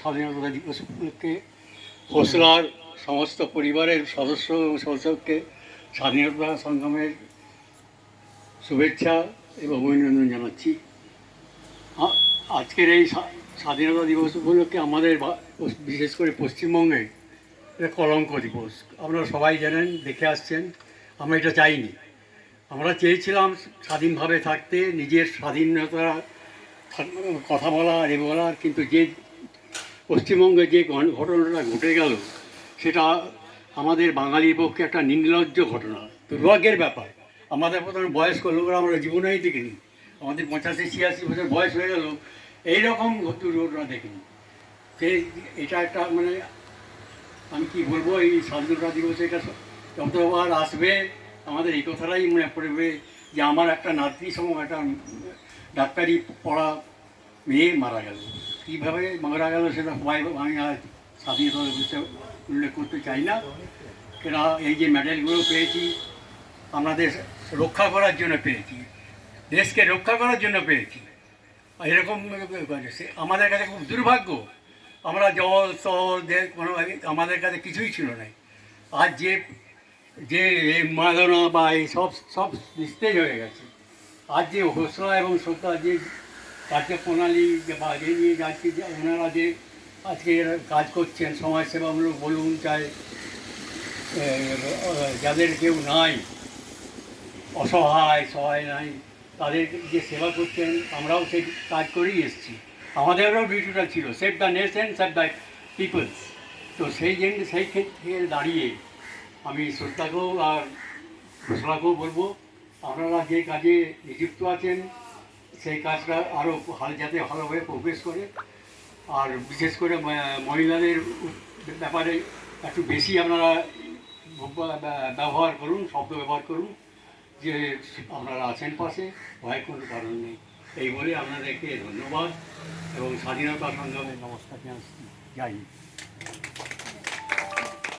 স্বাধীনতা দিবস উপলক্ষে হোসলার সমস্ত পরিবারের সদস্য এবং সদস্যকে স্বাধীনতা সংগ্রামের শুভেচ্ছা এবং অভিনন্দন জানাচ্ছি। আজকের এই স্বাধীনতা দিবস উপলক্ষে আমাদের বিশেষ করে পশ্চিমবঙ্গে এটা কলঙ্ক দিবস। আপনারা সবাই জানেন, দেখে আসছেন। আমরা এটা চাইনি। আমরা চেয়েছিলাম স্বাধীনভাবে থাকতে, নিজের স্বাধীনতা কথা বলার এ বলার, কিন্তু যে পশ্চিমবঙ্গে যে ঘটনাটা ঘটে গেল সেটা আমাদের বাঙালির পক্ষে একটা নির্লজ্জ ঘটনা, দুর্ভাগ্যের ব্যাপার। আমাদের প্রথমে বয়স্ক লোকরা আমরা জীবনেই দেখিনি, আমাদের 85-86 বছর বয়স হয়ে গেল এইরকম দুর্ঘটনা দেখিনি। এটা একটা মানে আমি কি বলবো, এই স্বাধীনতা দিবসে এটা যতবার আসবে আমাদের এই কথাটাই মনে পড়বে যে আমার একটা নাতনি সম একটা ডাক্তারি পড়া মেয়ে মারা গেল। কীভাবে মারা গেল সেটা সবাই আমি আর স্বাধীনতা দিবসে উল্লেখ করতে চাই না। কেন এই যে মেডেলগুলো পেয়েছি আমাদের রক্ষা করার জন্য পেয়েছি, দেশকে রক্ষা করার জন্য পেয়েছি। এরকম আমাদের কাছে খুব দুর্ভাগ্য, আমরা জল স্থল দেশ কোনোভাবে আমাদের কাছে কিছুই ছিল না। আজ যে যে মাদনা বা এই সব সব নিস্তেজ হয়ে গেছে। আজ যে হোসলা এবং শ্রদ্ধা যে কার্যপ্রণালী বা যে নিয়ে যাচ্ছে, যে ওনারা যে আজকে কাজ করছেন, সমাজসেবামূলক বলুন, চাই যাদের কেউ নাই, অসহায় সহায় নাই, তাদের যে সেবা করছেন, আমরাও সেই কাজ করেই এসেছি। আমাদেরও ডিউটিটা ছিল save the nation, save the peoples. তো সেই জন্য সেই ক্ষেত্রে দাঁড়িয়ে আমি শ্রদ্ধাকেও আর ঘোষণাকেও বলবো, আপনারা যে কাজে নিযুক্ত আছেন সেই কাজটা আরও যাতে ভালোভাবে প্রোগ্রেস করে। আর বিশেষ করে মহিলাদের ব্যাপারে একটু বেশি আপনারা ব্যবহার করুন, শব্দ ব্যবহার করুন, যে আপনারা আছেন পাশে, ভয়ের কোনো কারণ নেই। এই বলে আপনাদেরকে ধন্যবাদ এবং স্বাধীনতা সংগ্রামের নমস্কার জানাচ্ছি। যাই।